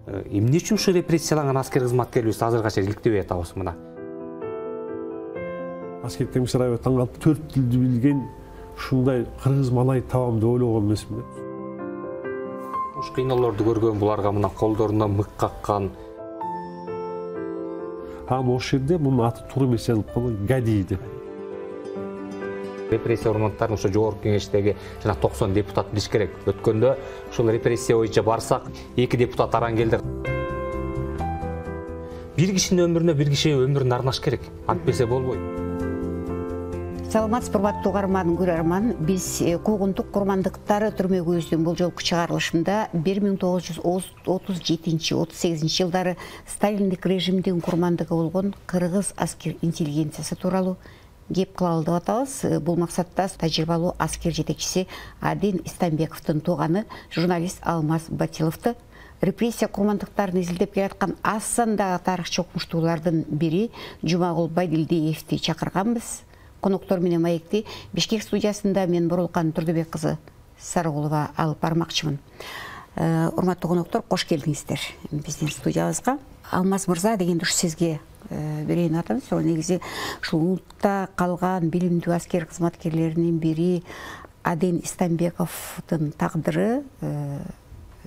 Эмне үчүн ушу репрессияланган аскер кызматкерлерибиз азырга чейин иликтебей атабыз мына? Аскер комиссар аябай таң калып, 4 тилди билген ушундай кыргыз малай табам деп ойлогон эмесмин. Уш кыйноолорду көргөн, буларга мына колдоруна мык каккан. Анан ошол жерде мунун аты туура эмес жазылып калган, Гади деп. Репрессия урматтарын ошо жогорку кеңештеги жана 90 депутат билиш керек. Өткөндө ошол репрессия боюнча барсак, 2 депутат аран келди. Бир кишинин өмүрүнө бир киши өмүрүн арнаш керек. Антпесе болбойт. Саламатсыз урматтуу көрөрман, биз куугунтук курмандыктары түрмөгүбүздүн бул жолку чыгарылышында 1937-38 жылдары сталиндик режимдин курмандыгы болгон кыргыз аскер интеллигенциясы тууралуу кеп кылалы деп атабыз. Бул максатта тажрыйбалуу аскер жетекчиси Адин Истамбековдун тууганы журналист Алмаз Батиловду репрессия курмандыктарын изилдеп келаткан аз сандагы тарыхчы окумуштуулардын бири Жумагул Байдилдиевди чакырганбыз. Коноктор менен маекти Бишкек студиясында мен Боролкан Турдубек кызы Сарыгулова алып бармакчымын. Урматтуу коноктор, кош келдиңиздер биздин студиябызга. Алмаз мырза дегенде ушу сизге берейин атабыз. Ошол негизи ушул улутта калган билимдүү аскер кызматкерлеринин бири Адин Истамбековдун тагдыры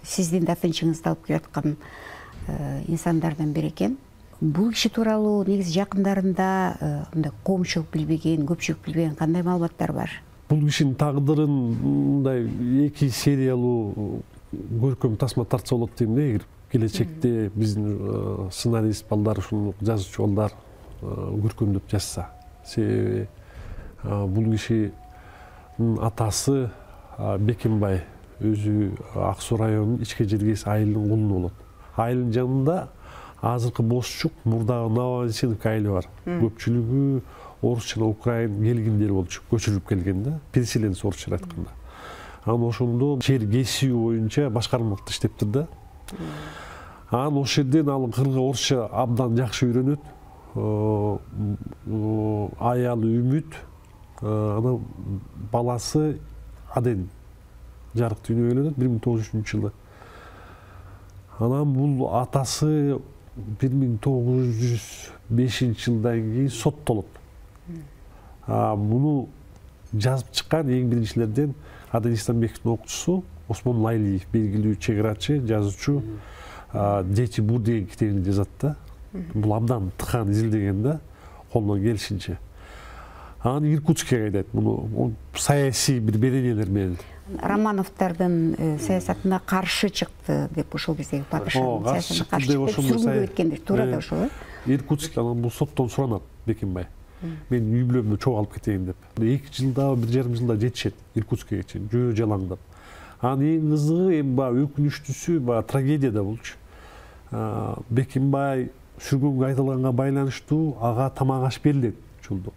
сиздин да тынчыңызды алып келаткан инсандардан бири экен. Бул киши тууралуу негизи жакындарында мындай коомчулук билбеген, көпчүлүк билбеген кандай маалыматтар бар? Бул кишинин тагдырын мындай 2 сериялуу көркөм тасма тартса болот дейм да, эгер келечекте биздин сценарист балдар, ушул жазуучу балдар көркөмдөп жазса. Себеби бул кишинин атасы Бекенбай өзү Ак Суу районунун Ичке Жергес айылынын кулуну болот. Айылдын жанында азыркы Бозчук, мурдагы Нововознесеновка айылы бар. Көпчүлүгү орус жана украин келгиндер болчу, көчүрүлүп келген да, переселенец орусча айтканда. Анан ошондо жер кесүү боюнча башкармалыкта иштептир да. Анан ошол жерден ал кыргыз орусча абдан жакшы үйрөнөт. Аялы Үмүт, анан баласы Аден жарык дүйнөгө келет 1903 жылы. Анан бул атасы 1905 жылдан кийин соттолот. Муну жазып чыккан эң биринчилерден Адин Истамбековдун окуучусу Осмон Лайлиев, белгилүү чеграчы, жазуучу, Дети Бур деген китебин жазат да. Бул абдан тыкан изилдеген да, колунан келишинче. Анан Иркутскке кайдайт, муну саясий бир беренелер менен. Романовдардын саясатына каршы чыкты деп ошол кездеги падышанын саясатына каршы чыкты, сүргүнгө өткөндөр туура да ошол. Иркутск анан бул соттон суранат Бекенбай. Мен үй бүлөмдө чогулуп кетейин деп. 2 жылда, 1,5 жылда жетишет Иркутскке чейин, жөө жалаңдап. Анан эң кызыгы, эми баягы өкүнүчтүүсү, баягы трагедия да болчу. Бекенбай сүргөнгө айдалганга байланыштуу ага тамак аш берилет жолдо.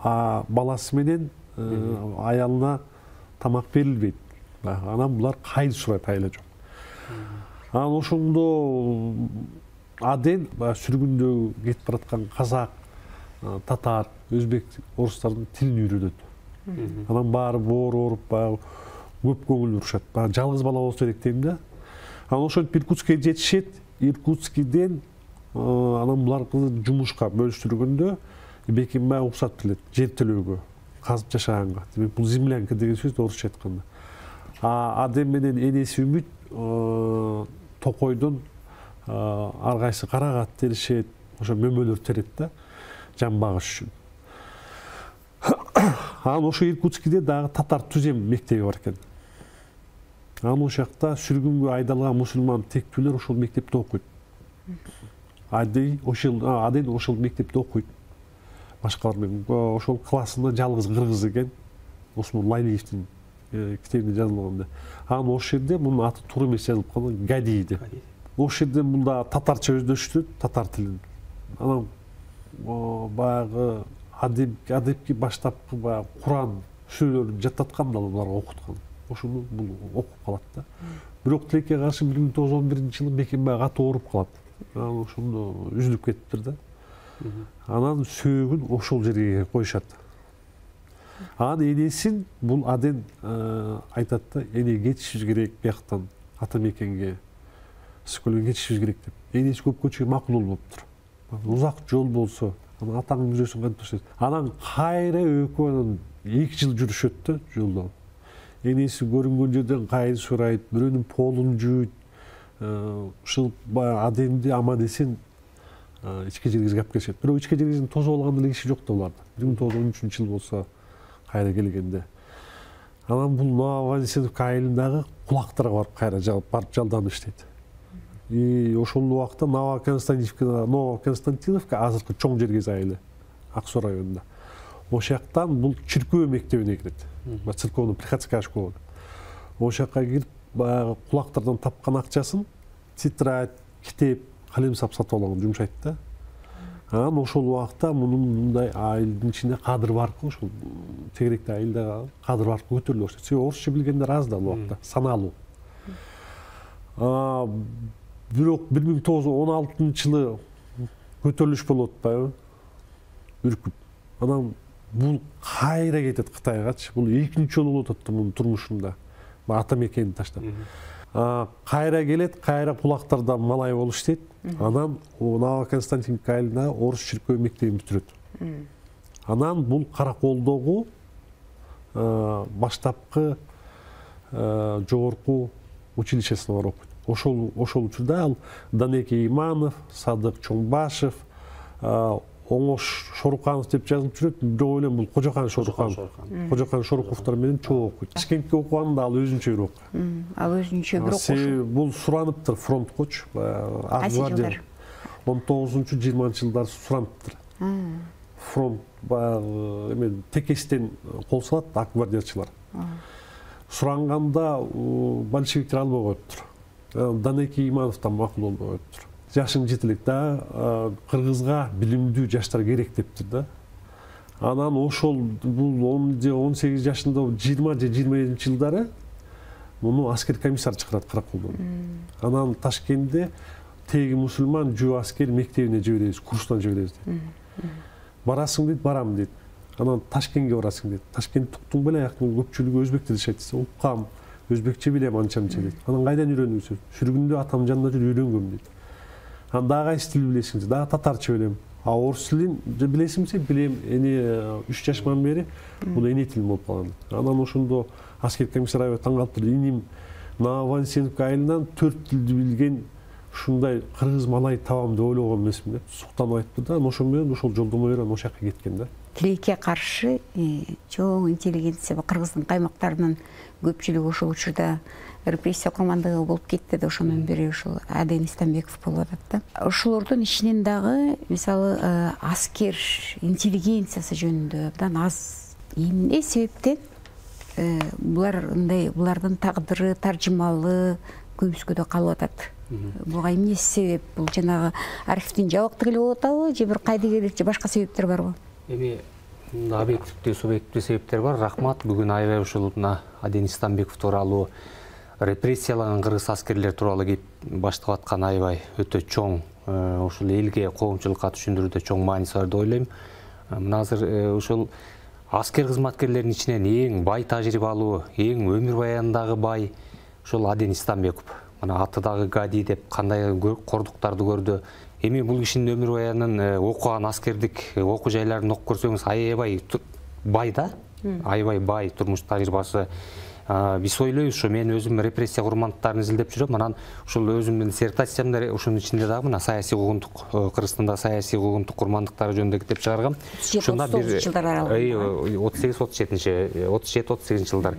Баласы менен аялына тамак берилбейт. Анан булар кайды сурайт, айла жок. Анан ошондо Аден сүргүндө кетип бараткан казак, татар, өзбек, орустардын тилин үйрөнөт. Анан баары ооруп, көп көңүл урушат. Жалгыз бала болсо керек дейм да. Анан ошентип Иркутскке жетишет. Иркутскиден анан булар жумушка бөлүштүргөндө Бекенбай уруксат берилет жер төлөөгө, казып жашаганга. Демек бул землянка деген сөз орусча айтканда. Адем менен энеси Үмүт токойдон ар кайсы карагат теришет, ошо мөмөлөр терет да, жан багыш үчүн. Анан ошо Иркутскиде дагы татар түзем мектеби бар экен. Анан ошол жакта сүргүнгө айдалган мусулман тектүүлөр ошол мектепте окуйт. Аден ошол мектепте окуйт. Башкалар менен ошол классында жалгыз кыргыз экен. Осмон Лайлиевдин китебинде жазылганда. Анан ошол жерде мунун аты туура эмес жазылып калган, Гади деп. Ошол жерден бул да татарча өздөштүрөт, татар тилин. Анан баягы адепки баштапкы баягы Куран сүрөлөрүн жаттаткан да буларга окуткан. Ошону бул окуп калат да. Бирок тилекке каршы 1911 жылы Бекенбай катуу ооруп калат. Анан ошондо үзүлүп кетиптир да. Анан сөөгүн ошол жерге коюшат. Анан энесин бул Аден айтат да, эне кетишибиз керек бияктан ата мекенге. Скөлгө кетишибиз керек деп. Энеси көп көчүгө макул болуптур. Узак жол болсо, атаңдын мүрөсүн кантип таштайт. Анан кайра экөө 2 жыл жүрүшөт да жолдо. Энеси көрүнгөн жерден кайыр сурайт, бирөөнүн полун жууйт. Ушул адемди аман эсен ичке жергизип алып келишет. Бирок ичке жергизин тосуп алган эле киши жок да буларда. 1913 жыл болсо кайра келгенде. Анан бул Нового Вознесеновка айылындагы кулактарга барып кайра барып жалданып иштейт. И ошол убакта Ново Константиновка азыркы чоң жергез айылы Ак Суу районунда. Ошол жактан бул чиркөө мектебине кирет. Церковно-приходская школа. Ошол жакка кирип, баягы кулактардан тапкан акчасын тетрадь, китеп, калем сатып алган жумшайт да. Анан ошол убакта мындай айылдын ичинде кадыр баркы, ошол тегеректе айылда кадыр баркы көтөрүлө баштайт. Себеби орусча билгендер аз да ал убакта, саналуу. Бирок 1916-жылы көтөрүлүш болот атпайбы? Үркүп. Анан бул кайра кетет Кытайгачы. Бул экинчи жолу болот атты мунун турмушунда. Ата мекенин таштап. Кайра келет, кайра кулактардан малай болуп иштейт. Анан Ново Константиновка айылында орус чиркөө мектебин бүтүрөт. Анан бул Караколдогу баштапкы жогорку училищесине барып окуйт. Ошол учурда ал Данеке Иманов, Садык Чоңбашев, Оңош Шоруканов деп жазылып жүрөт. Бирок ойлойм бул Кожокан Шоруканов. Кожокан Шоруковдор менен чогуу окуйт. Ташкентке окуганда ал өзүнчө бирок. Ал өзүнчө бирок бул сураныптыр фронткочу. Ак гвардия 19-20 жылдар сураныптыр. Фронт баягы эме текестен кол салат ак гвардиячылар. Суранганда большевиктер албай коюптур. Данеке Имановтан макул болбой коюптур. Жашың жетелик да, кыргызга билимдүү жаштар керек дептир да. Анан ошол бул 18 жашында 20 же 27 жылдары муну аскер комиссар чыгарат Караколдон. Анан Ташкентте теги мусулман жөө аскер мектебине жиберебиз, курстан жиберебиз дейт. Барасың дейт, барам дейт. Анан Ташкентке барасың дейт. Ташкент туктуң беле, аяктын көпчүлүгү өзбек тили айтса, уккам, өзбекче билем анча-мынча дейт. Анан кайдан үйрөндүңүз? Сүргүндө атам жанында жүрүп үйрөнгөм дейт. Анан дагы кайсы тил билесиңиз? Дагы татарча билем. А орус тилин билесиңби? Билем. Эне 3 жашыман бери бул эне тилим болуп калган. Анан ошондо аскер комиссар аябай таң калыптыр. Иним Ново Вознесеновка айылынан 4 тилди билген ушундай кыргыз малай табам деп ойлогон эмесмин деп суктанып айтты да. Ошол менен ошол жолдомо берип ошол жака кеткен да. Тилекке каршы чоң интеллигенция кыргыздын каймактарынын көпчүлүгү ошол учурда репрессия курмандыгы болуп кетти да, ошондон бери ошол Аден Истамбеков болуп атат да. Ошолордун ичинен дагы мисалы аскер интеллигенциясы жөнүндө абдан аз. Эмне себептен булардын тагдыры таржымалы көбүскөдө калып атат? Буга эмне себеп? Бул жанагы архивдин жабыктыгы эле болуп атабы, же бир кайдыгерлик же башка себептер барбы? Эми объективдүү, субъективдүү себептер бар. Рахмат, бүгүн аябай ушул Аден Истамбеков тууралуу, репрессиялаган кыргыз аскерлер тууралуу кеп баштап аткан аябай өтө чоң, ушул элге, коомчулукка түшүндүрүүдө чоң мааниси бар деп ойлойм. Мына азыр ушул аскер кызматкерлеринин ичинен эң бай тажрыйбалуу, эң өмүр баянындагы бай ушул Аден Истамбеков. Мына аты дагы Гади деп кандай кордуктарды көрдү. Эми бул кишинин өмүр баянын окуган аскердик окуу жайларын окуп көрсөңүз аябай бай да, аябай бай турмуш тажрыйбасы. Биз ойлойбуз, ушу мен өзүм репрессия курмандыктарын изилдеп жүрөм. Анан ушул өзүмдүн диссертациямда ушунун ичинде дагы мына саясий куугунтук, Кыргызстанда саясий куугунтук курмандыктары жөнүндө китеп чыгаргам. 37-38 жылдар.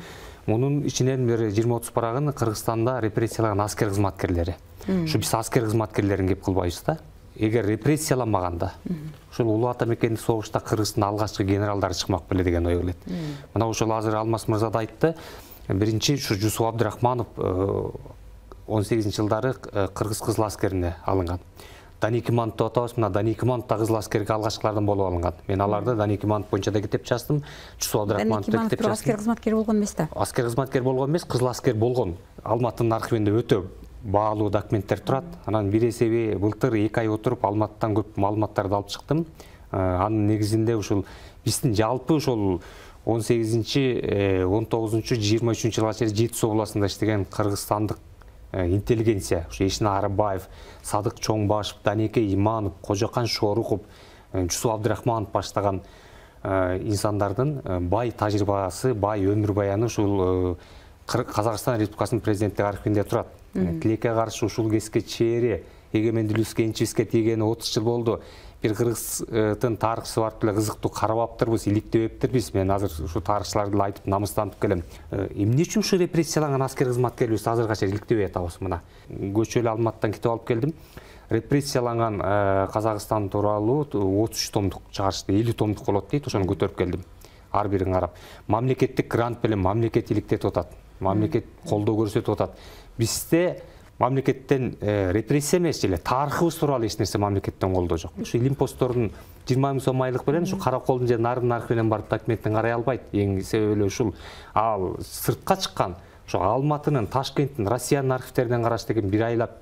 Мунун ичинен бир 20-30 парагын Кыргызстанда репрессиялаган аскер кызматкерлери. Ушу биз аскер кызматкерлерин кеп кылбайбыз да. Эгер репрессияланбаганда, ушул улуу ата мекендик согушта Кыргыздын алгачкы генералдары чыкмак беле деген ой келет. Мына ушул азыр Алмаз мырза да айтты. Биринчи ушу Жусуп Абдырахманов 18-жылдары кыргыз кызыл аскерине алынган. Даник Иманов деп атабыз, мына Даник Иманов да кызыл аскерге алгачкылардан болуп алынган. Мен аларды Даник Иманов боюнча да китеп жаздым. Жусуп Абдырахманов да китеп жаздым. Аскер кызматкер болгон эмес да? Аскер кызматкер болгон эмес, кызыл аскер болгон. Алматынын архивинде өтө баалуу документтер турат. Анан бир эсеби былтыр 2 ай отуруп Алматыдан көп маалыматтарды алып чыктым. Анын негизинде ушул биздин жалпы ушул 18-19-23 жылга чейин Жети Суу областында иштеген кыргызстандык интеллигенция, Ешін Арыбаев, Садық Чоңбашев, Данеке Иманов, Қожақан Шорықов, Жүсіп Абдрахманов баштаған инсандардың бай тәжірибесі, бай өмір баяны ушул Қазақстан Республикасының президенттік архивінде тұрады. Тилекке қарсы ушул кеске чейре, егемендүүлүккө энчибизге тийгени 30 жыл болду. Бир кыргыздын тарыхчысы барып эле кызыктуу карап аптырбыз, иликтебептирбиз. Мен азыр ушу тарыхчыларды айтып намыстантып келем. Эмне үчүн ушу репрессияланган аскер кызматкерлерибиз азырга чейин иликтебей атабыз мына. Көчөлү Алматтан кетип алып келдим. Репрессияланган Казакстан тууралуу 33 томдук чыгарышты, 50 томдук болот дейт. Ошону көтөрүп келдим. Ар бирин карап. Мамлекеттик грант менен мамлекет иликтетип атат. Мамлекет колдоо көрсөтүп атат. Бизде мамлекеттен репрессия эмес эле тарыхыбыз тууралуу эч нерсе мамлекеттен колдоо жок. Ушу Илимпостордун 20 миң сом айлык менен ушу Караколдун же Нарын архивинен барып документин карай албайт. Эң себеби ушул ал сыртка чыккан, ошо Алматынын, Ташкенттин, Россиянын архивдеринен караш деген 1 айлап,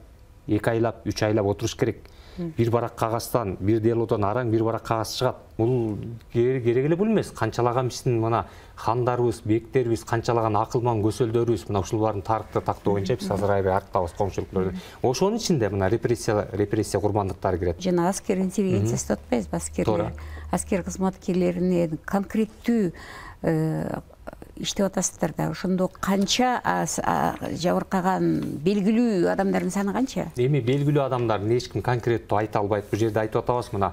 2 айлап, 3 айлап отуруш керек. Bir барак кагаздан, bir делодон араң bir барак кагаз чыгат. Бул керек эле бул эмес. Канчалаган биздин мына хандарыбыз, бектерибиз, канчалаган акылман көсөлдөрүбүз мына ушулардын тарыхты тактоо боюнча биз азыр аябай арттабыз коңшулуктардан. Ошонун ичинде мына репрессия курмандыктары кирет. Жана аскер интеллигенциясы деп атпайбызбы аскерлер? Аскер кызматкерлеринин конкреттүү иштеп атасыздар да. Ошондо канча жабыркаган белгилүү адамдардын саны канча? Эми белгилүү адамдардын эч ким конкреттүү айта албайт. Бул жерде айтып атабыз мына.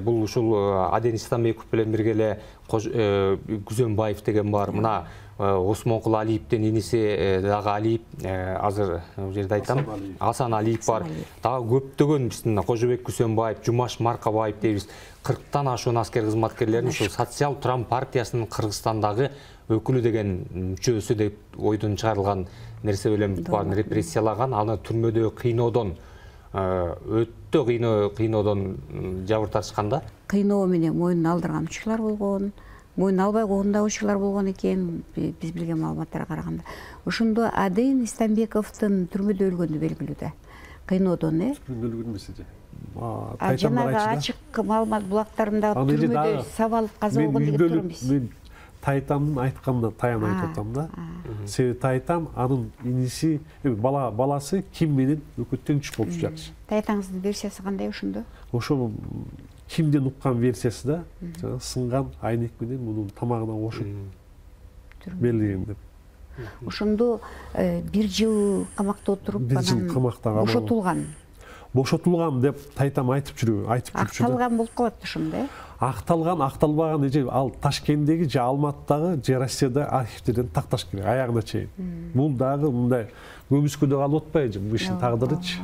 Бул ушул Аден Истамбеков менен бирге эле Күзөнбаев деген бар. Мына Осмонкул Алиевдин иниси дагы Алиев, азыр бул жерде айтам, Асан Алиев бар. Дагы көптөгөн биздин Кожобек Күзөнбаев, Жумаш Маркабаев дейбиз. 40тан ашуун аскер кызматкерлерин ушул Социал Турам партиясынын Кыргызстандагы өкүлү деген мүчөсү деп ойдон чыгарылган нерсе белем барын репрессиялаган, аны түрмөдө кыйноодон өтө кыйноодон жабырташканда. Кыйноо менен мойнун алдырган учурлар болгон, мойнун албай койгон да учурлар болгон экен, биз билген маалыматтарга караганда. Ошондо Аден Истамбековдун түрмөдө өлгөнү белгилүү да. Кыйноодон, Түрмөдө өлгөн эмес эже. Жанагы ачык маалымат булактарында түрмөдө сабалып каза болгон деп турмуз. Мен Тайтамдын айтканына таян айтып атам да. Себеби Тайтам анын иниси, баласы Ким менен өкө теңчү болуп жатыш. Тайтаңыздын версиясы кандай ошондо? Ошо Кимден уккан версиясы да, сынган айнек менен мунун тамагына кошуп белгилеген деп. Ошондо 1 жыл камакта отуруп, 1 жыл камакта бошотулган. Бошотулган деп Тайтам айтып жүрчү да. Акталган болуп калат ошондо. Акталган, акталбаган эже ал Ташкенттеги же Алматыдагы же Россияда архивдерден такташ керек аягына чейин. Бул дагы мындай көмүскөдө калып атпайбы, бул иштин тагдырычы.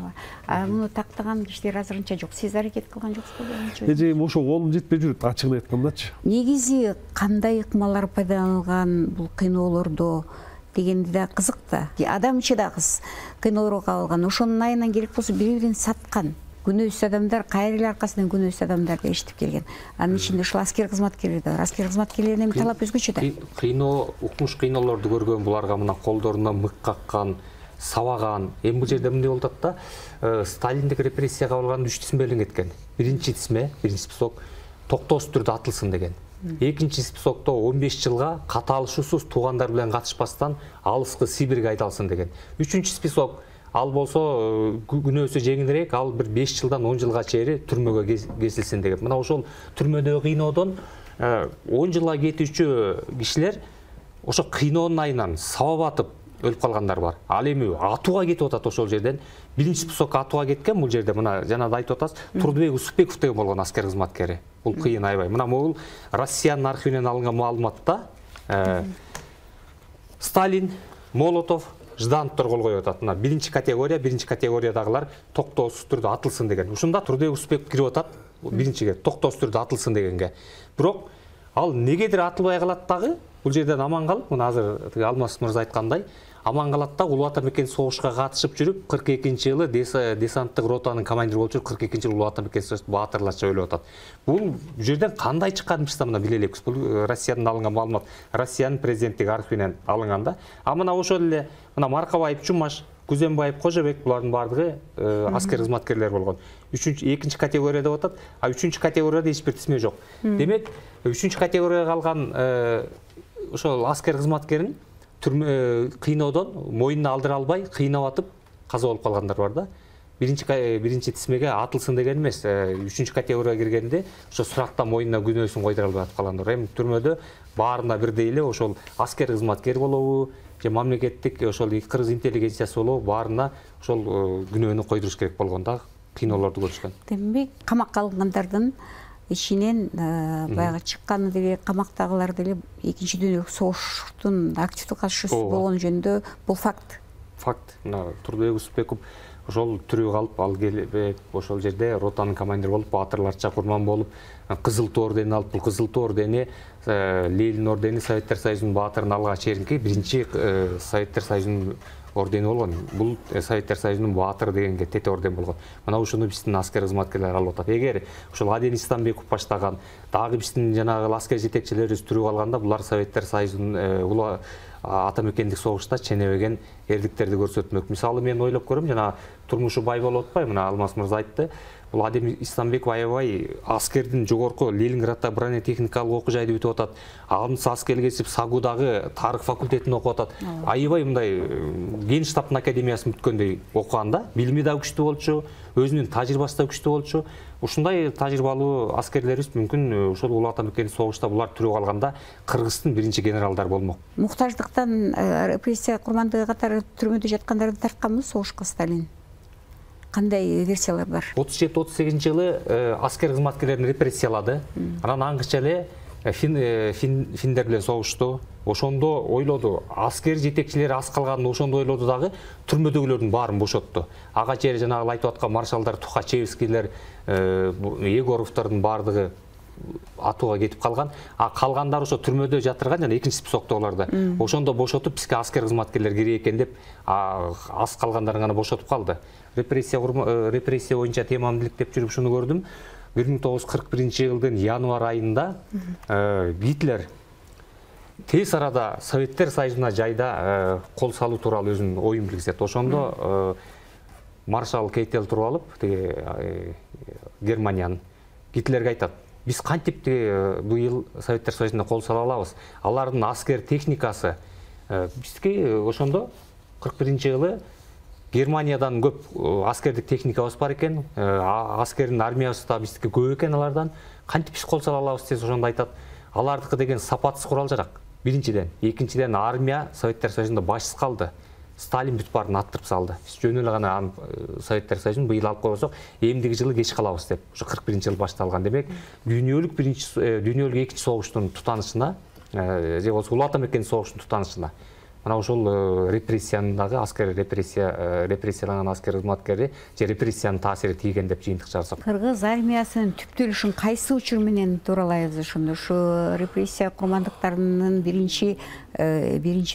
Муну тактаган кишилер азырынча жок. Сиз аракет кылган жоксузбу? Эже ошо колум жетпей жүрөт, ачыгын айткандачы. Негизи кандай ыкмалар пайдаланган бул кыйноолордо дегенде да кызык да. Адам ичи да кыз кыйноолорго кабылган. Ошонун айынан керек болсо бири-бирин саткан. Күнөөсүз адамдар, кайрыл аркасынан күнөөсүз адамдар да эшитип келген. Анын ичинде ушул аскер кызматкерлер да бар. Аскер кызматкерлеринин талап өзгөчө да. Кыйноо, укмуш кыйноолорду көргөн буларга мына колдоруна мык каккан, сабаган. Эми бул жерде мындай болуп атат да, Сталиндик репрессия кабылган 3 тисме белгилен кеткен. Биринчи тисме, биринчи список токтоосуз түрдө атылсын деген. Экинчи списокто 15 жылга каталышуусуз туугандар менен катышпастан алыскы Сибирге айдалсын деген. Үчүнчү список ал болсо күнөөсү жеңилирээк, ал бир 5 жылдан 10 жылга чейин түрмөгө кесилсин деген. Мына ошол түрмөдөгү кыйноодон 10 жылга кетүүчү кишилер ошо кыйноонун айынан сабап атып өлүп калгандар бар. Ал эми атууга кетип атат ошол жерден. Биринчи списокко атууга кеткен бул жерде мына жана да айтып атасыз, Турдубек Усупбеков деген болгон аскер кызматкери. Бул кыйын аябай. Мына бул Россиянын архивинен алынган маалыматта Сталин, Молотов, Ждановдор кол коюп атат. Мына биринчи категориядагылар токтоосуз түрдө атылсын деген. Ушунда Турдубек Усупбеков кирип атат. Биринчиге токтоосуз түрдө атылсын дегенге. Бирок ал негедир атылбай калат дагы, бул жерден аман калып, мына азыр Алмаз мырза айткандай, аман калат да Улуу Ата Мекен согушка катышып жүрүп, 42-жылы десанттык ротанын командири болуп жүрүп, 42-жылы Улуу Ата Мекен согушта баатырларча өлүп атат. Бул жерден кандай чыкканын биз да мына биле элекпиз. Бул Россиядан алынган маалымат, Россиянын президенттик архивинен алынган да. А мына ошол эле мына Маркабаев, Жумаш, Күзөнбаев, Кожобек булардын бардыгы аскер кызматкерлер болгон. Экинчи категорияда атат, а үчүнчү категорияда эч бир тисме жок. Демек, үчүнчү категорияга калган ошол аскер кызматкерин кыйноодон мойнуна алдыра албай кыйнап атып каза болуп калгандар бар да. Биринчи тизмеге атылсын деген эмес, 3-чү категорияга киргенде ошо сурактан мойнуна күнөөсүн койдура албай аткаlanдар. Эми түрмөдө баарына бирдей эле ошол аскер кызматкер болобу, же мамлекеттик ошол кыргыз интеллигенциясы болобу, баарына ошол күнөөнү койдуруш керек болгондо кыйноолорду көрүшкөн. Демек, камакка алынгандардын ичинен баягы чыкканы деле, камактагылар деле Экинчи дүйнөлүк согуштун активдүү катышуучусу болгон жөнүндө бул факт. Факт. Мына Турдубек Усупбеков ошол тирүү калып, ал келип ошол жерде ротанын командири болуп, баатырларча курман болуп, Кызыл Туу орденин алып, бул Кызыл Туу ордени Ленин ордени Советтер Союзунун баатырын алга чейинки биринчи Советтер Союзунун ордени болгон. Бул Советтер Союзунун баатыры дегенге тете орден болгон. Мына ушуну биздин аскер кызматкерлер алып атат. Эгер ошол Аден Истанбеков баштаган, дагы биздин жанагы аскер жетекчилерибиз түрүү калганда, булар Советтер Союзунун атамекендик согушта ченебеген эрдиктерди көрсөтмөк. Мисалы мен ойлоп көрөм, жана турмушу бай болуп атпайбы? Мына Алмаз мырза айтты. Бул Адем Истанбеков аябай аскердин жогорку Ленинградда бронетехникалык окуу жайды бүтүп атат. Андысы аскерге кесип Сагудагы тарых факультетин окуп атат. Аябай мындай Генштабтын академиясын бүткөндөй окуганда, билими да күчтүү болчу, өзүнүн тажрыйбасы да күчтүү болчу. Ушундай тажрыйбалуу аскерлерибиз мүмкүн ошол улуу атамекендик согушта булар түрүү калганда Кыргыздын биринчи генералдары болмок. Муктаждыктан репрессия курмандыгы катары түрмөдө жаткандарды тартканбы согушка Сталин? Кандай версиялар бар? 37-38 жылы аскер кызматкерлерин репрессиялады. Анан аңгыча эле финдер менен согушту. Ошондо ойлоду, аскер жетекчилери аз калганын ошондо ойлоду дагы, түрмөдөгүлөрдүн баарын бошотту. Ага чейин жанагы айтып аткан маршалдар, Тухачевскийлер, Егоровдордун баардыгы атууга кетип калган. А калгандар ошо түрмөдө жатырган жана экинчи списоктогуларды. Ошондо бошотуп, бизге аскер кызматкерлер керек экен деп, аз калгандарын гана бошотуп калды. Репрессия боюнча темамдылык деп жүрүп шуну көрдүм. 1941 жылдын январь айында Гитлер тез арада Советтер Союзуна жайда кол салуу тууралуу өзүнүн оюн билгизет. Ошондо маршал Кейтел туруп алып, Германиянын Гитлерге айтат: биз кантип быйыл Советтер Союзуна кол сала алабыз? Алардын аскер техникасы бизге ошондо 41 жылы Германиядан көп аскердик техникабыз бар экен, аскердин армиясы да биздики көп экен алардан. Кантип биз кол сала алабыз десе ошондо айтат: алардыкы деген сапатсыз курал жарак. Биринчиден, экинчиден армия Советтер Союзунда башсыз калды. Сталин бүт баарын аттырып салды. Биз жөн эле гана Советтер Союзун быйыл алып койсок, эмдиги жылы кеч калабыз деп. Ошо 41 жыл башталган. Демек, дүйнөлүк экинчи согуштун тутанышына, же болбосо улуу атамекендик согуштун тутанышына мына ошол репрессиянын дагы аскер репрессияланган аскер кызматкери же репрессиянын таасири тийген деп жыйынтык чыгарсак. Кыргыз армиясынын түптөлүшүн кайсы учур менен тууралайбыз ошондо? Ушу репрессия курмандыктарынын биринчи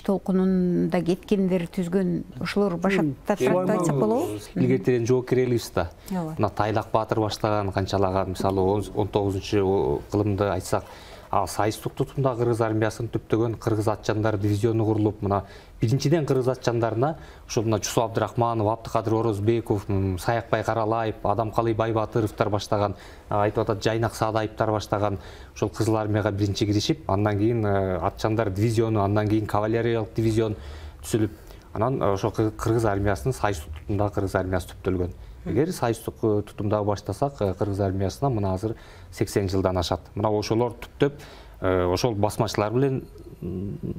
толкунунда кеткендер түзгөн ошолор башаттап айтсак болобу? Илгертен жоокер элибиз да. Мына Тайлак Баатыр баштаган канчалаган, мисалы 19-кылымды айтсак, сайыстык тутумда кыргыз армиясынын түптөгөн кыргыз атчандар дивизиону курулуп, мына биринчиден кыргыз атчандарына ошо мына Жусуп Абдрахманов, Абдыкадыр Орозбеков, Саякбай Каралаев, Адамкалый Байбатыровдор баштаган, айтып атат Жайнак Саадаевдер баштаган ошол кызыл армияга биринчи киришип, андан кийин атчандар дивизиону, андан кийин кавалериялык дивизион түзүлүп, анан ошо кыргыз армиясынын сайыстык тутумдагы кыргыз армиясы түптөлгөн. Эгер сайыстык тутумдагы баштасак, кыргыз армиясына мына азыр 80 жылдан ашат. Мына ошолор түптөп, ошол басмачылар менен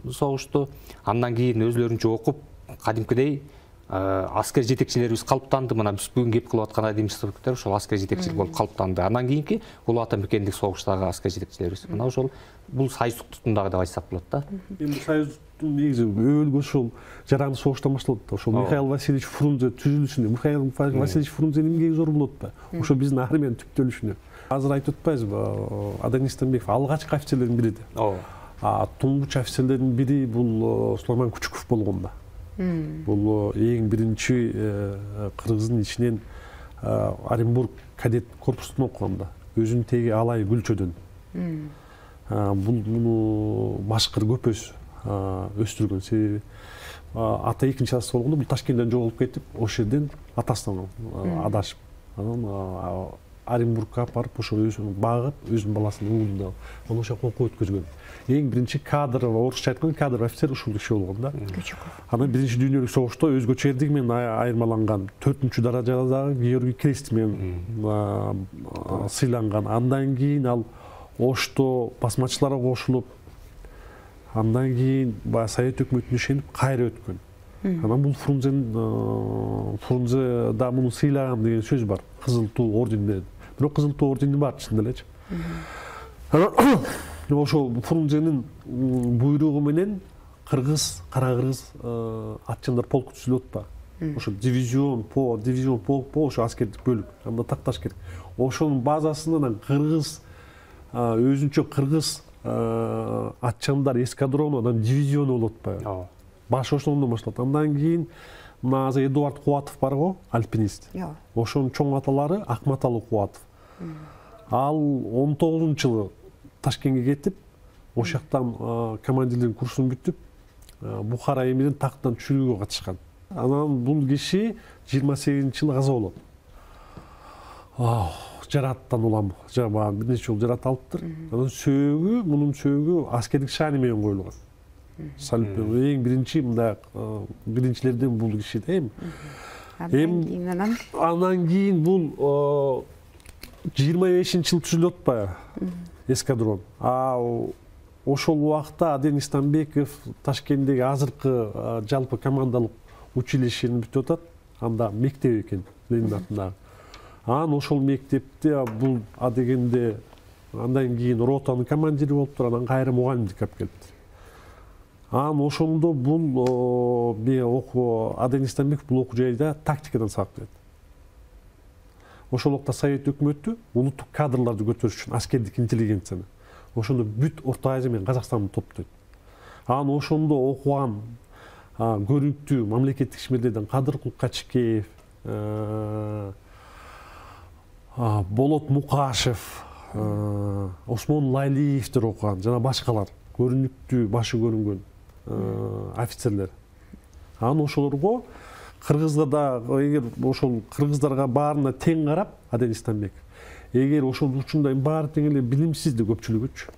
согушту. Андан кийин өзлөрүнчө окуп, кадимкидей аскер жетекчилерибиз калыптанды. Мына биз бүгүн кеп кылып аткан Адем Истанбековдор ошол аскер жетекчилик болуп калыптанды. Андан кийинки улуу атамекендик согуштагы аскер жетекчилерибиз. Мына ошол бул сайыстык тутумдагы деп айтсак болот да. Эми сайыстын негизи өлгө ошол жараны согуштан башталат. Ошол Михаил Васильевич Фрунзе түзүлүшүнө, Михаил Васильевич Фрунзе эмнеге зор болот да? Ошо биздин армиянын түптөлүшүнө. Азыр айтып атпайбызбы, Аден Истанбеков алгачкы офицерлердин бири да. Туңгуч офицерлердин бири бул Сулайман Күчүков болгон да. Бул эң биринчи кыргыздын ичинен Оренбург кадет корпусунда окуган да. Өзүнүн теги Алай Гүлчөдөн. Бул башкыр көпөс өстүргөн. Себеби ата экинчи асы болгондо бул Ташкенттен жоголуп кетип, ошол жерден атасынан адашып, анан Оренбургка апарып ошо өзүн багып, өзүнүн баласынын уулунда анан ошо окуу өткөзгөн. Эң биринчи кадр, орусча айтканда кадр офицер ушул киши болгон да. Анан биринчи дүйнөлүк согушта өзгөчө эрдиги менен айырмаланган, 4-даражадагы Георгий крест менен сыйланган. Андан кийин ал Ошто басмачыларга кошулуп, андан кийин баягы Совет өкмөтүнө ишенип кайра өткөн. Анан бул Фрунзе да муну сыйлаган деген сөз бар. Кызыл туу орден менен. Бирок кызыл туу ордени бар чындап элечи. Ошо Фрунзенин буйругу менен кара кыргыз атчандар полку түзүлүп атпа. Ошо дивизион полк ошо аскердик бөлүк. Анда такташ керек. Ошонун базасынан кыргыз өзүнчө кыргыз атчандар эскадрону, анан дивизиону болуп атпайбы. Баш ошондон башталат. Андан кийин мына азыр Эдуард Кубатов бар го, альпинист. Ошонун чоң аталары Акматалы Кубатов. Ал 19-жылы Ташкентке кетип, ошол жактан командирлик курсун бүтүп, Бухара эмирин тактан түшүрүүгө катышкан. Анан бул киши 28-жылы каза болот. Жараттан улам, бир нече жол жарат алыптыр. Анан мунун сөөгү аскердик шаани менен коюлган. Эң биринчи мындай биринчилерден бул киши да эми. Анан кийин бул 25-жылы түзүлүп атпайбы эскадрон. Ошол убакта Аден Истанбеков Ташкенттеги азыркы жалпы командалык училищени бүтүп атат. Анда мектеп экен, Ленин атындагы. Анан ошол мектепте бул адегенде андан кийин ротанын командири болуптур, анан кайра мугалимдикке алып келиптир. Анан ошондо бул Аден Истанбеков бул окуу жайда тактикадан сабак берет. Ошол убакта Совет өкмөтү улуттук кадрларды көтөрүш үчүн аскердик интеллигенцияны ошондо бүт Орто Азия менен Казакстанды топтойт. Анан ошондо окуган көрүнүктүү мамлекеттик ишмерлерден Кадыр Кулкачкеев, Болот Мукашев, Осмон Лайлиевдер окуган жана башкалар көрүнүктүү башы көрүнгөн офицерлер. Анан ошолорго кыргызга да, эгер ошол кыргыздарга баарына тең карап, Аден Истанбеков, эгер ошол учунда баары тең эле билимсиз да көпчүлүгүчү,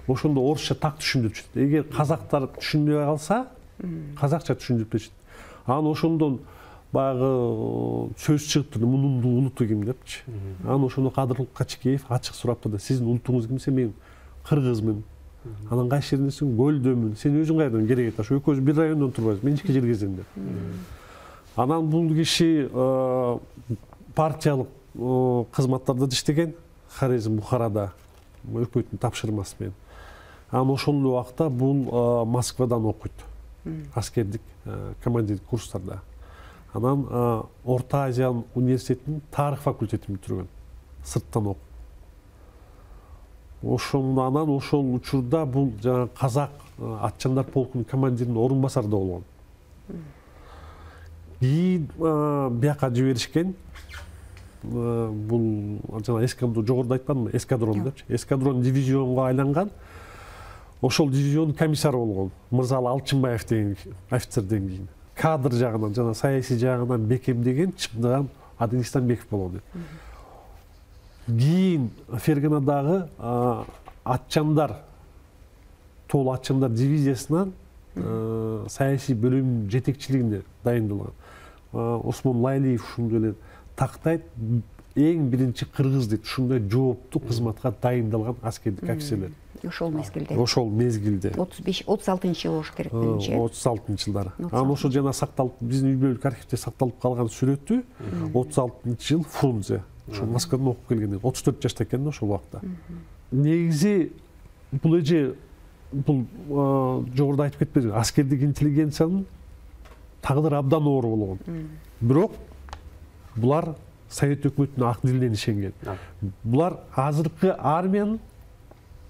ошондо орусча так түшүндүрчү. Эгер казактар түшүнбөй калса, казакча түшүндүрүп беришет. Анан ошондон баягы сөз чыгыптыр, мунун улуту ким депчи. Анан ошондо Кадыр Качкеев ачык сураптыр да, сиздин улутуңуз ким? Мен кыргызмын. Анан кайсы жерденсиң? Көлдөмүн. Сен өзүң кайдан керек эт? Экөөбүз бир райондон турбайбыз. Мен ички жерге келдим деп. Анан бул киши партиялык кызматтарда иштеген, Хорезм, Бухарада, өкмөттүн тапшырмасы менен. Анан ошол убакта бул Москвадан окуйт. Аскердик командирлик курстарда. Анан Орто Азия университетинин тарых факультетин бүтүргөн. Сырттан окуп. Анан ошол учурда бул жана казак атчандар полкунун командиринин орун басары да болгон. Кийин бияка жиберишкен. Бул жана эскадрон, жогоруда айтпадымбы, эскадрон депчи. Эскадрон дивизионго айланган. Ошол дивизион комиссары болгон. Мырзалы Алчынбаев деген офицерден кийин. Кадр жагынан жана саясий жагынан бекемдеген, чындаган Аден Истанбеков болгон. Кийин Ферганадагы атчандар, тоол атчандар дивизиясынан саясий бөлүм жетекчилигине дайындалган. Осмон Лайлиев ушундай эле тактайт, эң биринчи кыргыз дейт, ушундай жооптуу кызматка дайындалган аскердик офицерлер. Ошол мезгилде. 36-жылы болуш керек менимче. 36-жылдары. Анан ошо жана сакталып, биздин үй бүлөлүк архивде сакталып калган сүрөтү 36-жыл Фрунзе. Ошо Москвадан окуп келген, 34 жашта экен ошол убакта. Негизи бул жогоруда айтып кетпедим, аскердик интеллигенциянын тагдыры абдан оор болгон. Бирок булар Совет өкмөтүнүн ак дилинен ишенген. Булар азыркы армиянын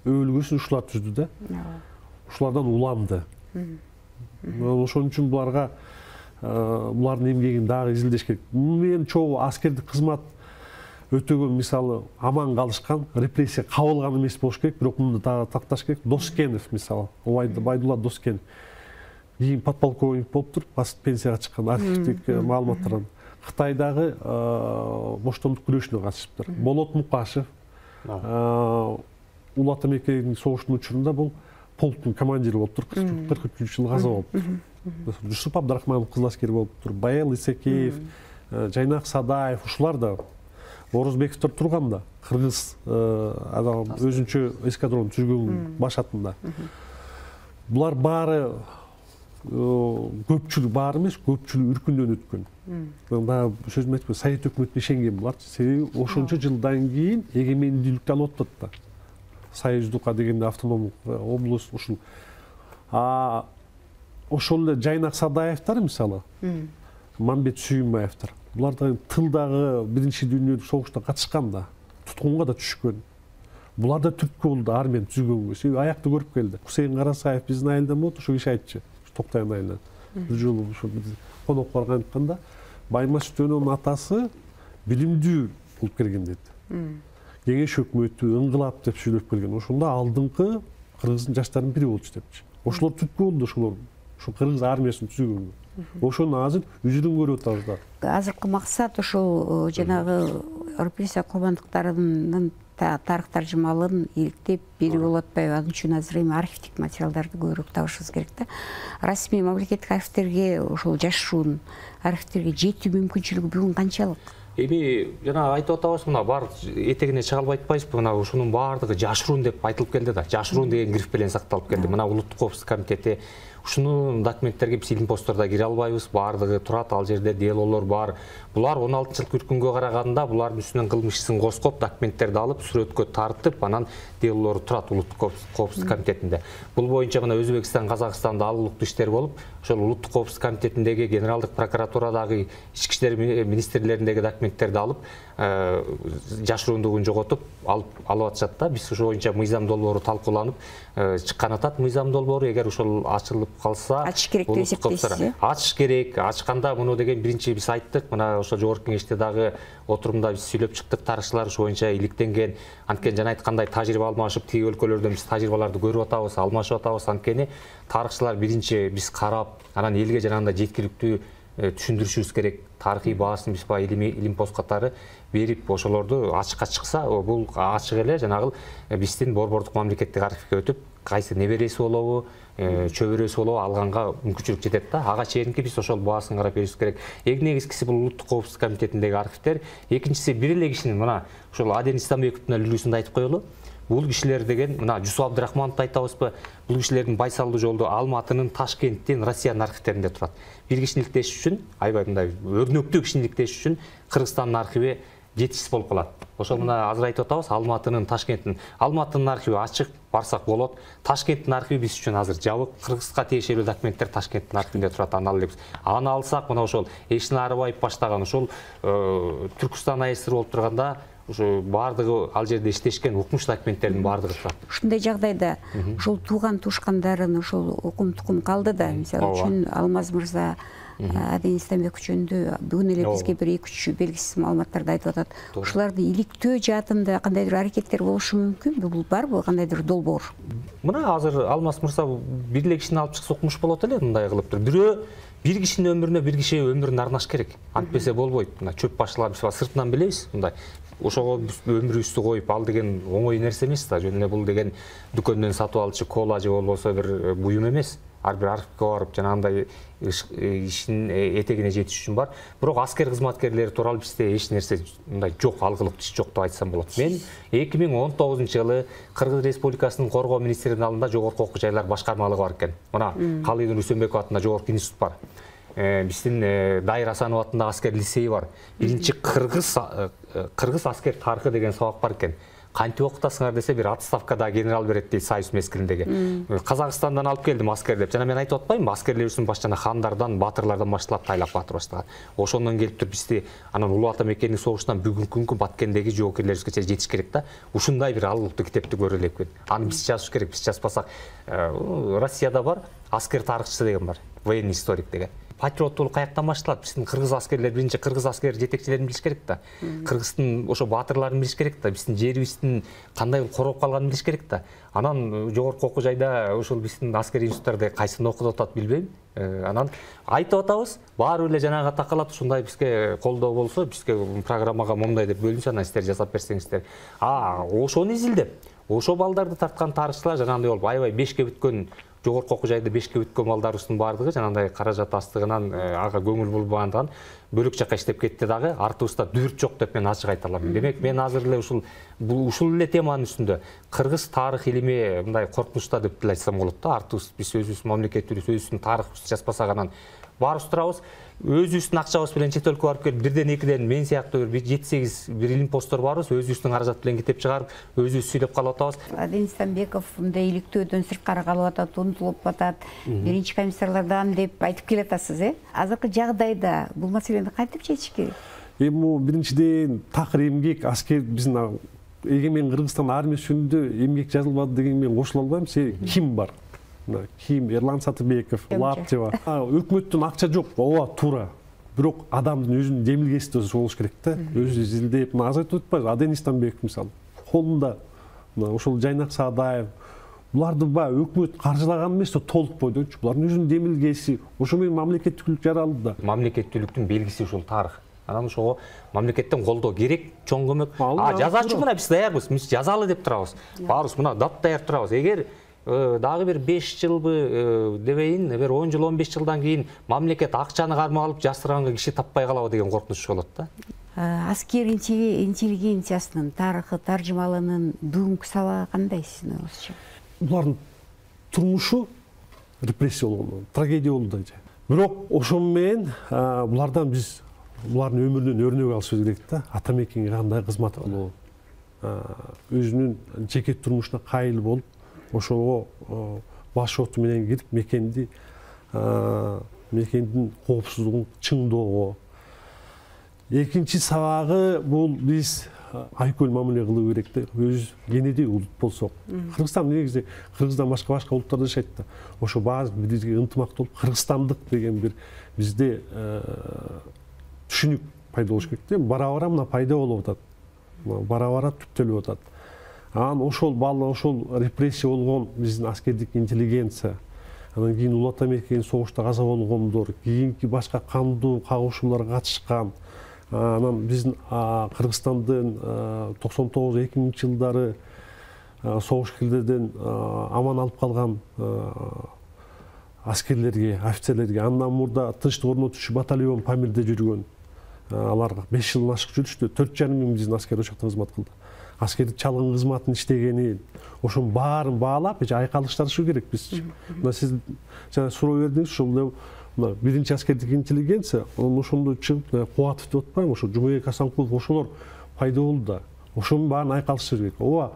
өлгөсүн ушулар түздү да. Ушулардан уланды. Ошон үчүн булардын эмгегин дагы изилдеш керек. Мен чогуу аскердик кызмат өтөгөн, мисалы, аман калышкан, репрессия кабылган эмес болуш керек, бирок муну дагы такташ керек. Доскенов, мисалы, Байдулла Доскенов. Кийин подполковник болуптур, пенсияга чыккан архивдик маалыматтардан. Қытайдағы боштондық күресіне қатысыптыр. Болот Мұқашев Ұлы Ата Мекенің соғысының учурунда бұл полктың командирі болып тұр, 43 жыл қаза болып тұр. Жүсіп Абдрахманов қызыл әскер болып тұр, Баял Исекеев, Жайнақ Садаев, ушулар да Орозбековтер тұрғанда қырғыз адам өзінше эскадрон түзген башатында. Бұлар бары көпчүлүк бар емес, көпчүлүк үркүндөн өткөн. Мында сөзүм айтпай, Совет өкмөтүнө ишенген булар. Себеби ошончо жылдан кийин эгемендүүлүктү алып атат да. Союздукка дегенде автономдук область ушул. Ошол эле Жайнак Садаевтер мисалы, Мамбет Сүйүмбаевтер. Булар да тылдагы биринчи дүйнөлүк согушта катышкан да, туткунга да түшкөн. Булар да түрткү болду армияны түзгөнгө. Себеби аякты көрүп келди. Хусейин Карасаев биздин айылдан болот, ошол киши айтчу. Токтайын айылынан. Бир жолу конок барган айтканда, Баймаш Төнөнүн атасы билимдүү болуп келген деди. Кеңеш өкмөтү ыңгылап деп сүйлөп келген. Ошондо алдыңкы кыргыздын жаштарынын бири болчу депчи. Ошолор түрткү болду ошолор. Ошол кыргыз армиясын түзгөнгө. Ошону азыр үзүрүн көрүп атабыз да. Азыркы максат ошол жанагы репрессия курбандыктарынын тарых таржымалын иликтеп берип болуп атпайбы. Ал үчүн азыр эми архивдик материалдарды көбүрөөк табышыбыз керек да. Расмий мамлекеттик архивдерге ошол жашыруун архивдерге жетүү мүмкүнчүлүгү бүгүн канчалык? Эми жана айтып атабыз, мына бар этегине чыга албай атпайбызбы? Мына ушунун баардыгы жашыруун деп айтылып келди да. Жашыруун деген гриф менен сакталып келди. Мына Улуттук коопсуздук комитети ушунун документтерге биз илимпосттордо кире албайбыз. Баардыгы турат, ал жерде делолор бар. Булар 16-жылык үркүнгө караганда булардын үстүнөн кылмыш ишин коскоп, документтерди алып, сүрөткө тартып, анан делолору турат Улуттук коопсуздук комитетинде. Бул боюнча мына Өзбекстан, Казакстанда ал улуттуу иштер болуп, ошол Улуттук коопсуздук комитетиндеги генералдык прокуратурадагы ички иштер министрлериндеги документтерди алып, жашыруундугун жоготуп алып атышат да. Биз ошол боюнча мыйзам долбоору талкууланып чыккан атат. Мыйзам долбоору эгер ошол ачылып калса, ачыш керек деп эсептейсиз? Ачыш керек. Ачканда муну деген биринчи биз айттык. Мына ошол жогорку кеңеште дагы отурумда биз сүйлөп чыктык. Тарыхчылар ошол боюнча иликтенген. Анткени жана айткандай тажрыйба алмашып, тиги өлкөлөрдөн биз тажрыйбаларды көрүп атабыз, алмашып атабыз. Анткени тарыхчылар биринчи биз карап, анан элге жанагындай жеткиликтүү түшүндүрүшүбүз керек. Тарыхый баасын биз баягы илимпост катары берип, ошолорду ачыкка чыкса, бул ачык эле жанагы биздин борбордук мамлекеттик архивге өтүп, кайсы небереси болобу, чөбөрөсү болобу алганга мүмкүнчүлүк жетет да. Ага чейинки биз ошол баасын карап беришибиз керек. Эң негизгиси бул Улуттук коопсуздук комитетиндеги архивдер. Экинчиси бир эле кишинин, мына ошол Аден Истамбековдун үлгүсүндө айтып коелу. Бул кишилер деген, мына Жусуп Абдрахмановду айтабызбы, бул кишилердин байсалдуу жолду Алматынын, Ташкенттин, Россиянын архивдеринде турат. Бир кишини иликтеш үчүн, аябай мындай өрнөктүү кишини иликтеш үчүн Кыргызстандын архиви жетишсиз болуп калат. Ошол мына азыр айтып атабыз, Алматынын, Ташкенттин. Алматынын архиви ачык, барсак болот. Ташкенттин архиви биз үчүн азыр жабык. Кыргызга тиешелүү документтер Ташкенттин архивинде турат. Аны алып, аны алсак, мына ошол Эшин Арыбаев баштаган ошол Түркстан АСР болуп турганда, ошо баардыгы ал жерде иштешкен укмуш документтердин баардыгы турат. Ушундай жагдайда ошол тууган тушкандарын ошол укум-тукум калды да. Мисалы үчүн Алмаз мырза Аден Истамбеков жөнүндө бүгүн эле бизге бир 2-3 белгисиз маалыматтарды айтып атат. Ошолорду иликтөө жаатында кандайдыр аракеттер болушу мүмкүнбү? Бул барбы кандайдыр долбоор? Мына азыр Алмаз мырза бир эле кишини алып чыкса укмуш болот эле, мындай кылып туруп. Бирөө бир кишинин өмүрүнө бир киши өмүрүн арнаш керек. Антпесе болбойт. Мына чөп башчылар биз сыртынан билебиз, мындай ошого өмүрүбүздү коюп ал деген оңой нерсе эмес да. Жөн эле бул деген дүкөндөн сатып алчу кола же болбосо бир буюм эмес. Ар бир архивге барып жанагындай ишин этегине жетиш үчүн бар. Бирок аскер кызматкерлери тууралуу бизде эч нерсе мындай жок, алгылык иш жок деп айтсам болот. Мен 2019-жылы Кыргыз Республикасынын коргоо министринин алдында жогорку окуу жайлар башкармалыгы бар экен. Мына Калыйдын Үсөнбеков атында жогорку институт бар. Биздин Дайыр Асанов атындагы аскер лицейи бар. Биринчи кыргыз аскер тарыхы деген сабак бар экен. Кантип окутасыңар десе, бир отставкада генерал берет дейт Союз мезгилиндеги. Казакстандан алып келдим аскер деп. Жана мен айтып атпаймынбы, аскерлерибиздин башчана хандардан, батырлардан башталап тайлап батыр баштаган. Ошондон келип туруп бизди анан Улуу Ата Мекенин согушунан бүгүнкү күнгө Баткендеги жоокерлерибизге жетиш керек да. Ушундай бир алыктуу китепти көрө элекпин. Аны биз жазыш керек, биз жазбасак. Россияда бар аскер тарыхчысы деген бар, военный историк деген. патриоттуулук каяктан башталат? Биздин кыргыз аскерлер, биринчи кыргыз аскер жетекчилерин билиш керек да. Кыргыздын ошо баатырларын билиш керек да. Биздин жерибиздин кандай короп калганын билиш керек да. Анан жогорку окуу жайда ошол биздин аскер институттарда кайсыны окутуп атат билбейм. Анан айтып атабыз, баары эле жанагы такалат, ушундай бизге колдоо болсо, бизге программага момундай деп бөлүнсө, анан сиздер жасап берсеңиздер. Ошону изилдеп, ошо балдарды тарткан тарыхчылар жанагындай болуп, аябай бешке бүткөн, жогорку окуу жайда бешке бүткөн балдарыбыздын баардыгы жанагындай каражат астыгынан ага көңүл бурбагандыган бөлөк жака иштеп кетти дагы, артыбызда дүрт жок деп мен ачык айта алам. Демек, мен азыр эле ушул эле теманын үстүндө кыргыз тарых илими мындай коркунучта деп деле айтсам болот да. Артыбыз биз өзүбүздүн мамлекетибиз, өзүбүздүн тарыхыбызды жазбасак, анан баарыбыз турабыз. Өзүбүздүн акчабыз менен чет өлкөгө барып келип, бирден экиден мен сыяктуу 7-8 бир илим посттор барбыз, өзүбүздүн каражат менен китеп чыгарып, өзүбүз сүйлөп калып атабыз. Аден Истамбеков мындай иликтөөдөн сырткары калып атат, унутулуп атат, биринчи комиссарлардан деп айтып келатасыз, Азыркы жагдайда бул маселени кантип чечиш керек? Эми биринчиден такыр эмгек, аскер биздин эгемен Кыргызстан армиясы жөнүндө эмгек жазылбады деген мен кошула албайм. Ким бар? Ким? Эрлан Сатыбеков, Лаптева. Өкмөттүн акча жок, ооба туура. Бирок адамдын өзүнүн демилгеси да болуш керек да. Өзү изилдеп, аз айтып атпайбы, Аден Истамбеков мисалы, колунда ошол Жайнак Саадаев, буларды өкмөт каржылаган эмес да, толук бойдончу. Булардын өзүнүн демилгеси, ошо менен мамлекеттүүлүк жаралды да. Мамлекеттүүлүктүн белгиси ушул тарых. Анан ошого мамлекеттен колдоо керек, чоң көмөк. Жазачу мына биз даярбыз, биз жазалы деп турабыз. Баарыбыз мына дат даяр турабыз. Эгер дагы бир 5 жылбы дебейин, бир 10 жыл, 15 жылдан кийин мамлекет акчаны кармап алып жастырганга киши таппай калабы деген коркунуч болот да. Аскер интеллигенциясынын тарыхы, таржымалынын бүгүнкү сабагы кандай сиздин оюңузча? Булардын турмушу репрессия болгон, трагедия болду да. Бирок ошол менен булардан биз булардын өмүрүнөн өрнөк алышыбыз керек да. Ата мекенге кандай кызмат кылуу, өзүнүн жеке турмушуна кайыл болуп, ошого баш оту менен кирип мекендин коопсуздугун чыңдоого. Экинчи сабагы бул биз айкөл мамиле кылуу керек да. Өз кенедей улут болсок. Кыргызстан негизи Кыргыздан башка улуттарда жашайт да. Ошо баары бизге ынтымактуу болуп, кыргызстандык деген бир бизде түшүнүк пайда болуш керек да. Бара-бара мына пайда болуп атат. Бара-бара түптөлүп атат. Анан ошол репрессия болгон биздин аскердик интеллигенция, анан кийин Улуу Ата мекенин согушта каза болгондор, кийинки башка кандуу кагышууларга катышкан, анан биздин Кыргызстандын 99-2000 жылдары согуш килдерден аман алып калган аскерлерге, офицерлерге, андан мурда тынчтык орнотуучу батальон Памирде жүргөн, аларга 5 жылдан ашык жүрүштү, 4,5 миң биздин аскер ошокто кызмат кылды. Аскердик чалгын кызматын иштегенин, ошонун баарын баалап, айкалыштырышы керек биз. Мына сиз жана суроо бердиңиз, ошол биринчи аскердик интеллигенция, ошондо чыгып, Кубатов деп атпайбы, ошо Жумабек Асанкулов, ошолор пайда болду да. Ошонун баарын айкалыштырыш керек. Ооба,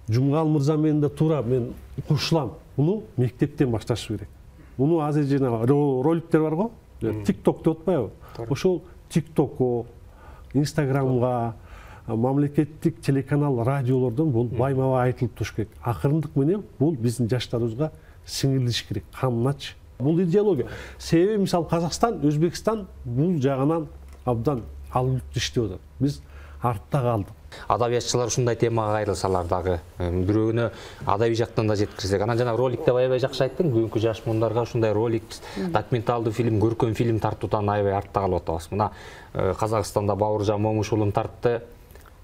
Жумгал мырза менен да туура мен кошулам. Муну мектептен башташ керек. Муну азыр жана роликтер бар го, TikTok деп атпайбы? Ошол TikTokко, Instagramга, мамлекеттик телеканал, радиолордон бул байма-бай айтылып туруш керек. Акырындык менен бул биздин жаштарыбызга сиңирилиш керек, каныначы. Бул идеология. Себеби мисалы Казакстан, Өзбекстан бул жагынан абдан алып иштеп атат. Биз артта калдык. Адабиятчылар ушундай темага кайрылсалар дагы, бирөөнө адабий жактан да жеткирсек. Анан жана роликте аябай жакшы айттың, бүгүнкү жаш муундарга ушундай ролик, документалдуу фильм, көркөм фильм тартуудан аябай артта калып атабыз. Мына Казакстанда Бауыржан Момушулун тартты.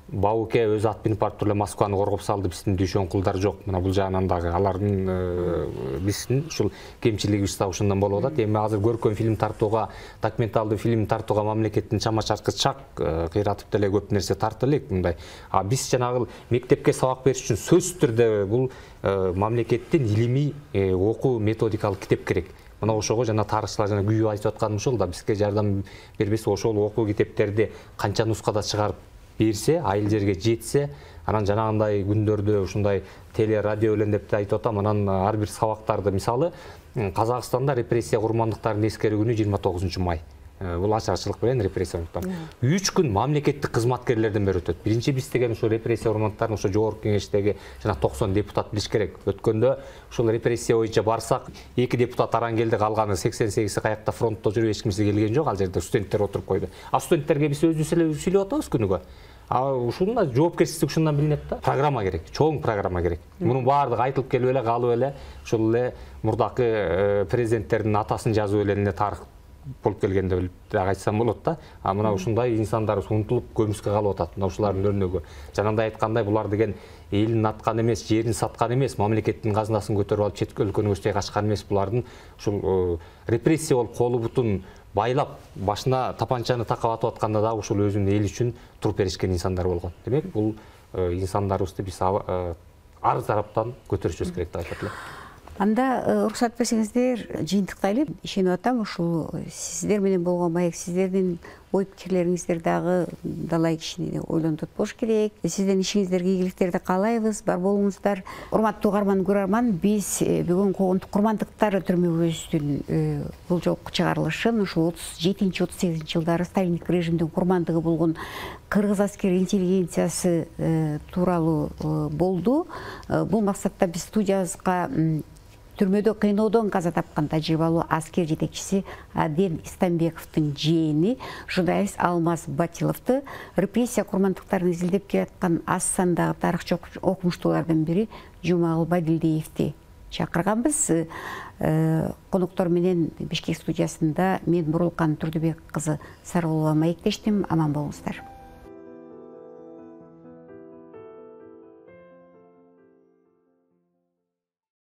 Бауке өз ат минип барып туруп Москваны коргоп салды, биздин дүйшөн кулдар жок. Мына бул жагынан дагы алардын биздин ушул кемчилигибиз да ушундан болуп атат. Эми азыр көркөм фильм тартууга, документалдуу фильм тартууга мамлекеттин чама чаркы чак, кыйратып деле көп нерсе тартып элек мындай. Биз жанагы мектепке сабак бериш үчүн сөзсүз түрдө бул мамлекеттин илимий окуу методикалык китеп керек. Мына ошого жана тарыхчылар жана күйүп айтып атканым ошол да, бизге жардам бербесе ошол окуу китептерди канча нускада чыгарып берсе, айыл жерге жетсе, анан жанагындай күндөрдө ушундай теле, радио белен деп айтып атам, анан ар бир сабактарды, мисалы, Казакстанда репрессия курмандыктарын эскерүү күнү 29 май. Бул ачарчылык менен репрессия орунтары. 3 күн мамлекеттик кызматкерлерден бери өтөт. Биринчи биз деген ошо репрессия орунтарын ошо жогорку кеңештеги жана 90 депутат билиш керек. Өткөндө ушул репрессия боюнча барсак, 2 депутат аран келди, калганы 88 каякта фронтто жүрүп эч кимсе келген жок. Ал жерде студенттер отуруп койду. А студенттерге биз өзүбүз эле сүйлөп атабыз күнүгө. Ушунда жоопкерчилик ушундан билинет да. Программа керек, чоң программа керек. Мунун баардыгы айтылып келип эле калып эле ушул эле мурдакы президенттердин атасын жазып эле тарых болуп келгенде билип айтсам болот да. Мына ушундай инсандар унутулуп көмүскө калып атат. Мына ушулардын өрнөгү. Жанагындай айткандай, булар деген элин аткан эмес, жерин саткан эмес, мамлекеттин казынасын көтөрүп алып чет өлкөнү көчтөй качкан эмес. Булардын ушул репрессия болуп колу бутун байлап, башына тапанчаны такап атып атканда да ушул өзүнүн эл үчүн туруп беришкен инсандар болгон. Демек, бул инсандарыбызды биз ар тараптан көтөрүшүбүз керек деп айтат элем. Анда уруксат берсеңиздер, жыйынтыктайлы. Ишенип атам, ушул сиздер менен болгон маек, сиздердин ой пикирлериңиздер дагы далай кишини ойлонтот болуш керек. Сиздердин ишиңиздерге ийгиликтерди каалайбыз, бар болуңуздар. Урматтуу угарман, көрөрман, биз бүгүн Куугунтук курмандыктар өтүрмөбүздүн бул жолку чыгарылышын ушул 37-38 жылдары сталиндик режимдин курмандыгы болгон кыргыз аскери интеллигенциясы тууралуу болду. Бул максатта биз студиябызга түрмөдө кыйноодон каза тапкан тажрыйбалуу аскер жетекчиси Аден Истамбековдун жээни журналист Алмаз Батиловду, репрессия курмандыктарын изилдеп келаткан аз сандагы тарыхчы окумуштуулардын бири Жумагул Бадилдиевди чакырганбыз. Коноктор менен Бишкек студиясында мен Бурулкан Турдубек кызы Сарбулова маектештим. Аман болуңуздар.